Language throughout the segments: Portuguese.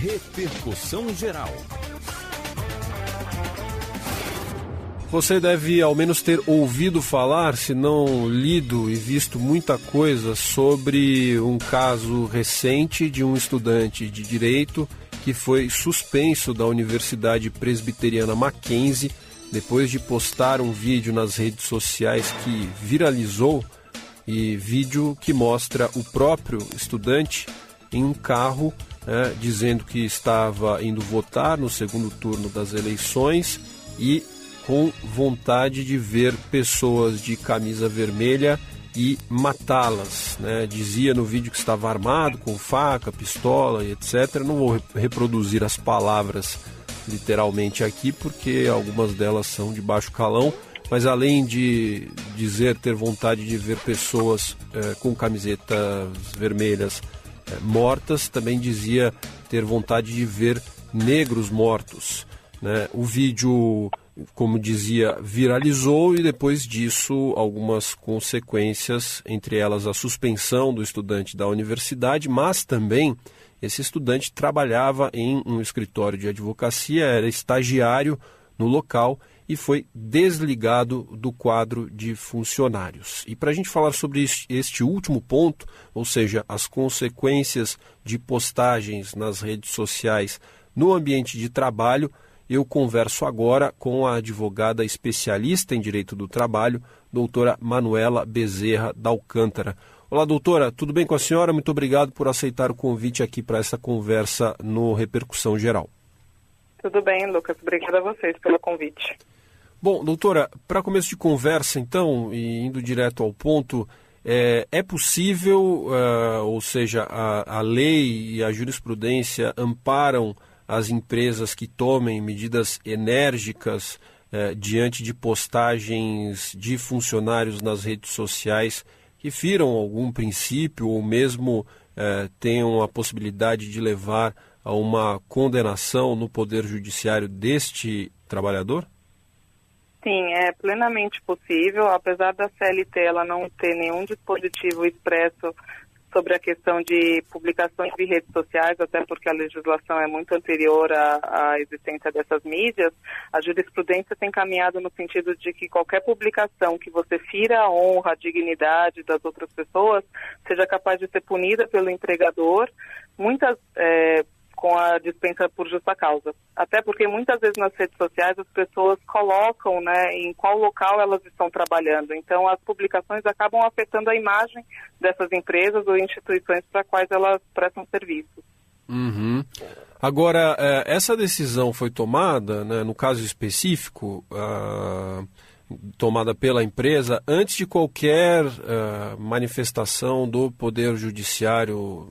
Repercussão Geral. Você deve ao menos ter ouvido falar, se não lido e visto muita coisa sobre um caso recente de um estudante de direito que foi suspenso da Universidade Presbiteriana Mackenzie depois de postar um vídeo nas redes sociais que viralizou, e vídeo que mostra o próprio estudante em um carro, dizendo que estava indo votar no segundo turno das eleições e com vontade de ver pessoas de camisa vermelha e matá-las, Dizia no vídeo que estava armado com faca, pistola e etc. Não vou reproduzir as palavras literalmente aqui, porque algumas delas são de baixo calão, mas além de dizer ter vontade de ver pessoas com camisetas vermelhas mortas, também dizia ter vontade de ver negros mortos, O vídeo, como dizia, viralizou e depois disso algumas consequências, entre elas a suspensão do estudante da universidade, mas também esse estudante trabalhava em um escritório de advocacia, era estagiário no local e foi desligado do quadro de funcionários. E para a gente falar sobre este último ponto, ou seja, as consequências de postagens nas redes sociais no ambiente de trabalho, eu converso agora com a advogada especialista em direito do trabalho, doutora Manuela Bezerra da Alcântara. Olá, doutora, tudo bem com a senhora? Muito obrigado por aceitar o convite aqui para essa conversa no Repercussão Geral. Tudo bem, Lucas. Obrigada a vocês pelo convite. Bom, doutora, para começo de conversa, então, e indo direto ao ponto, é possível, ou seja, a lei e a jurisprudência amparam as empresas que tomem medidas enérgicas diante de postagens de funcionários nas redes sociais que firam algum princípio ou mesmo tenham a possibilidade de levar a uma condenação no Poder Judiciário deste trabalhador? Sim, é plenamente possível, apesar da CLT ela não ter nenhum dispositivo expresso sobre a questão de publicações de redes sociais, até porque a legislação é muito anterior à existência dessas mídias. A jurisprudência tem caminhado no sentido de que qualquer publicação que você fira a honra, a dignidade das outras pessoas, seja capaz de ser punida pelo empregador, muitas com a dispensa por justa causa. Até porque muitas vezes nas redes sociais as pessoas colocam, em qual local elas estão trabalhando. Então as publicações acabam afetando a imagem dessas empresas ou instituições para quais elas prestam serviço. Uhum. Agora, essa decisão foi tomada, no caso específico, tomada pela empresa antes de qualquer manifestação do Poder Judiciário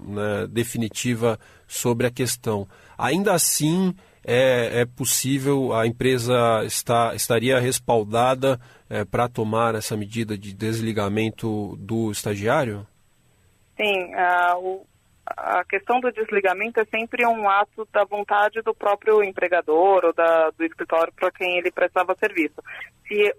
definitiva sobre a questão. Ainda assim, é possível, a empresa estaria respaldada para tomar essa medida de desligamento do estagiário? Sim, a questão do desligamento é sempre um ato da vontade do próprio empregador ou do escritório para quem ele prestava serviço. Se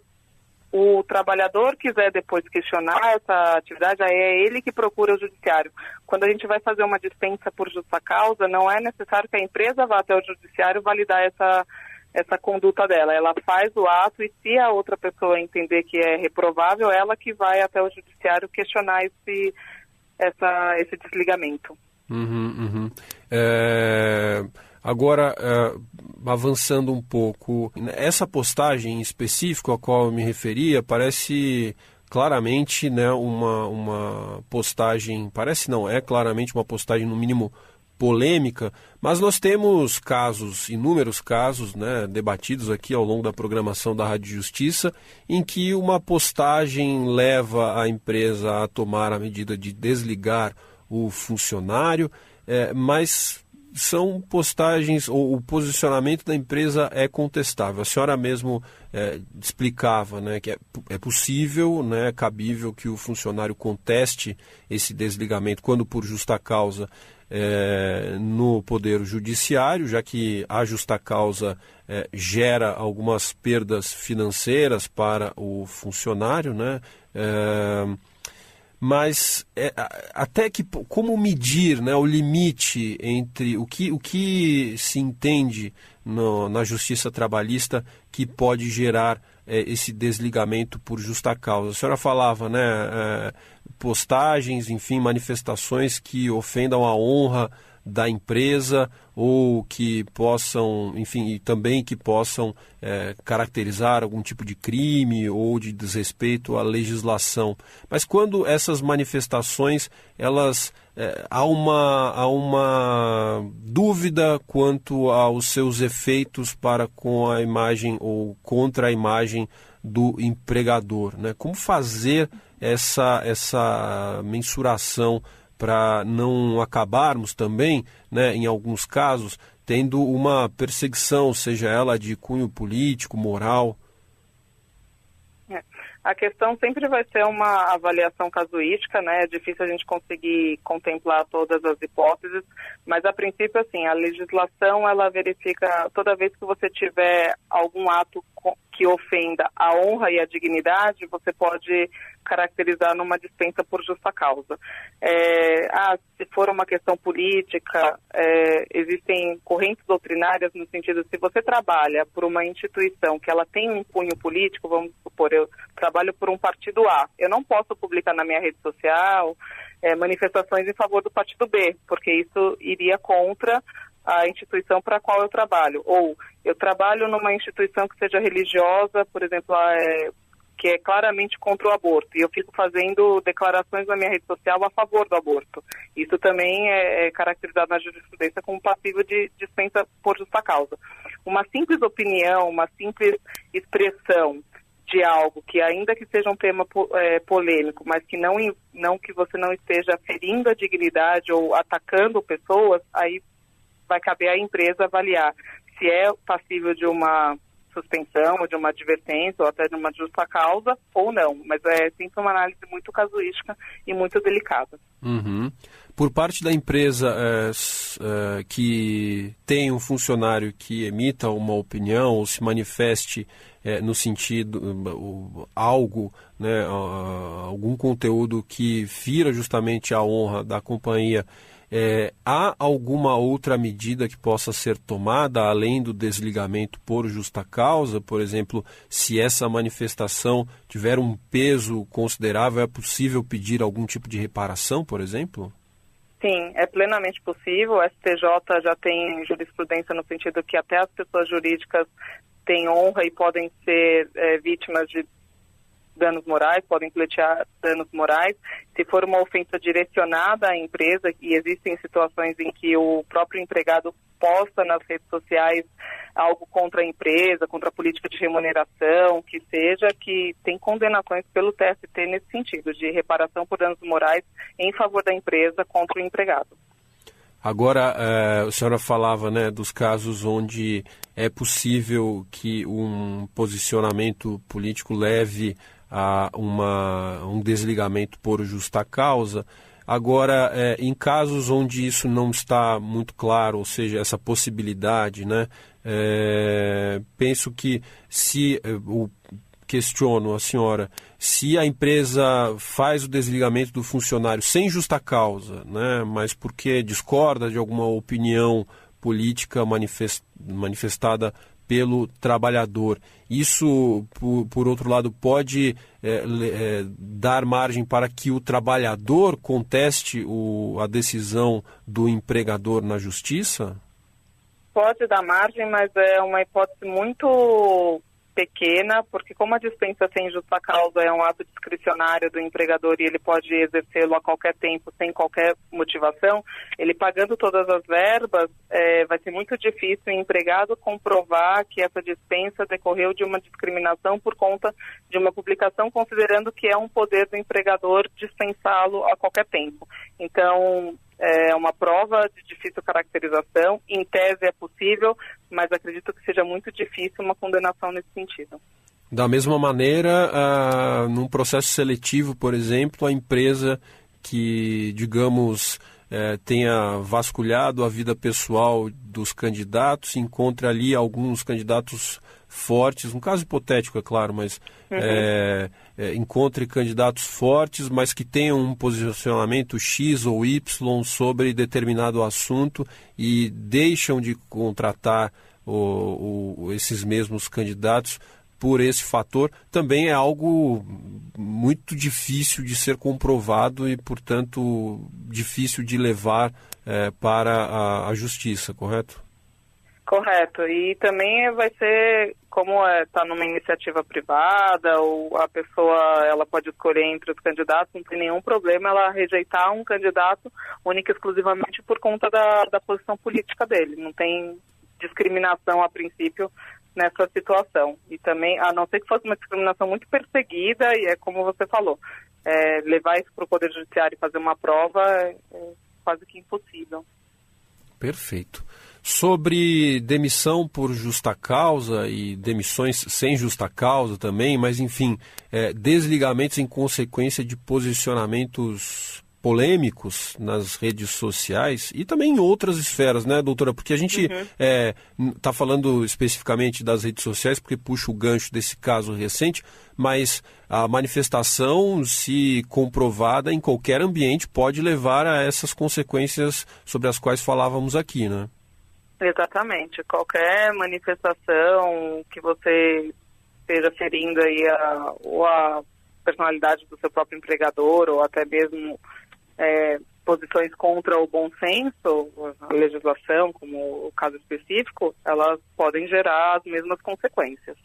o trabalhador quiser depois questionar essa atividade, aí é ele que procura o judiciário. Quando a gente vai fazer uma dispensa por justa causa, não é necessário que a empresa vá até o judiciário validar essa conduta dela. Ela faz o ato e se a outra pessoa entender que é reprovável, ela que vai até o judiciário questionar esse desligamento. Agora, avançando um pouco, essa postagem em específico a qual eu me referia parece claramente uma postagem, parece não, é claramente uma postagem no mínimo polêmica, mas nós temos casos, inúmeros casos, debatidos aqui ao longo da programação da Rádio Justiça, em que uma postagem leva a empresa a tomar a medida de desligar o funcionário, mas são postagens, ou o posicionamento da empresa é contestável. A senhora mesmo explicava que é possível, cabível que o funcionário conteste esse desligamento quando por justa causa no Poder Judiciário, já que a justa causa gera algumas perdas financeiras para o funcionário, mas até que como medir, né, o limite entre o que se entende na justiça trabalhista que pode gerar esse desligamento por justa causa. A senhora falava, né, postagens, enfim, manifestações que ofendam a honra da empresa ou que possam, enfim, e também que possam caracterizar algum tipo de crime ou de desrespeito à legislação. Mas quando essas manifestações, elas há uma dúvida quanto aos seus efeitos para com a imagem ou contra a imagem do empregador, né? Como fazer essa mensuração para não acabarmos também, né, em alguns casos, tendo uma perseguição, seja ela de cunho político, moral? A questão sempre vai ser uma avaliação casuística, né? É difícil a gente conseguir contemplar todas as hipóteses, mas a princípio, assim, a legislação, ela verifica, toda vez que você tiver algum ato que ofenda a honra e a dignidade, você pode caracterizar numa dispensa por justa causa. Se for uma questão política, existem correntes doutrinárias no sentido, se você trabalha por uma instituição que ela tem um cunho político, vamos supor, eu trabalho por um partido A, eu não posso publicar na minha rede social manifestações em favor do partido B, porque isso iria contra a instituição para a qual eu trabalho. Ou eu trabalho numa instituição que seja religiosa, por exemplo, que é claramente contra o aborto, e eu fico fazendo declarações na minha rede social a favor do aborto. Isso também é caracterizado na jurisprudência como passível de dispensa por justa causa. Uma simples opinião, uma simples expressão de algo que, ainda que seja um tema polêmico, mas que não que você não esteja ferindo a dignidade ou atacando pessoas, aí vai caber à empresa avaliar se é passível de uma suspensão, ou de uma advertência, ou até de uma justa causa, ou não. Mas é sempre uma análise muito casuística e muito delicada. Uhum. Por parte da empresa que tem um funcionário que emita uma opinião ou se manifeste no sentido, algo, né, algum conteúdo que fira justamente a honra da companhia, há alguma outra medida que possa ser tomada além do desligamento por justa causa? Por exemplo, se essa manifestação tiver um peso considerável, é possível pedir algum tipo de reparação, por exemplo? Sim, é plenamente possível. O STJ já tem jurisprudência no sentido que até as pessoas jurídicas têm honra e podem ser vítimas de danos morais, podem pleitear danos morais. Se for uma ofensa direcionada à empresa, e existem situações em que o próprio empregado posta nas redes sociais algo contra a empresa, contra a política de remuneração, que seja, que tem condenações pelo TST nesse sentido, de reparação por danos morais em favor da empresa contra o empregado. Agora, a senhora falava, né, dos casos onde é possível que um posicionamento político leve a um desligamento por justa causa. Agora, em casos onde isso não está muito claro, ou seja, essa possibilidade, né, penso que questiono a senhora, se a empresa faz o desligamento do funcionário sem justa causa, né, mas porque discorda de alguma opinião política manifestada pelo trabalhador, isso, por outro lado, pode dar margem para que o trabalhador conteste a decisão do empregador na justiça? Pode dar margem, mas é uma hipótese muito pequena, porque como a dispensa sem justa causa é um ato discricionário do empregador e ele pode exercê-lo a qualquer tempo, sem qualquer motivação, ele pagando todas as verbas, vai ser muito difícil o empregado comprovar que essa dispensa decorreu de uma discriminação por conta de uma publicação, considerando que é um poder do empregador dispensá-lo a qualquer tempo. Então, é uma prova de difícil caracterização, em tese é possível, mas acredito que seja muito difícil uma condenação nesse sentido. Da mesma maneira, num processo seletivo, por exemplo, a empresa que, digamos, tenha vasculhado a vida pessoal dos candidatos, encontre ali alguns candidatos fortes, um caso hipotético, é claro, mas encontre candidatos fortes, mas que tenham um posicionamento X ou Y sobre determinado assunto e deixam de contratar esses mesmos candidatos por esse fator, também é algo muito difícil de ser comprovado e, portanto, difícil de levar para a justiça, correto? Correto. E também vai ser, como está numa iniciativa privada, ou a pessoa ela pode escolher entre os candidatos, não tem nenhum problema ela rejeitar um candidato única e exclusivamente por conta da posição política dele. Não tem discriminação a princípio nessa situação. E também, a não ser que fosse uma discriminação muito perseguida, e é como você falou, levar isso para o Poder Judiciário e fazer uma prova é quase que impossível. Perfeito. Sobre demissão por justa causa e demissões sem justa causa também, mas enfim, desligamentos em consequência de posicionamentos polêmicos nas redes sociais e também em outras esferas, né, doutora? Porque a gente está falando especificamente das redes sociais porque puxa o gancho desse caso recente, mas a manifestação, se comprovada em qualquer ambiente, pode levar a essas consequências sobre as quais falávamos aqui, né? Exatamente. Qualquer manifestação que você esteja ferindo aí ou a personalidade do seu próprio empregador ou até mesmo posições contra o bom senso, a legislação, como o caso específico, elas podem gerar as mesmas consequências.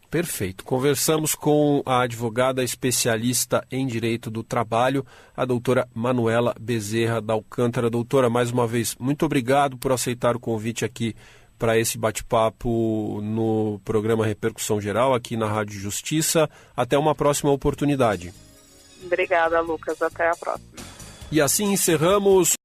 Perfeito. Conversamos com a advogada especialista em Direito do Trabalho, a doutora Manuela Bezerra da Alcântara. Doutora, mais uma vez, muito obrigado por aceitar o convite aqui para esse bate-papo no programa Repercussão Geral, aqui na Rádio Justiça. Até uma próxima oportunidade. Obrigada, Lucas. Até a próxima. E assim encerramos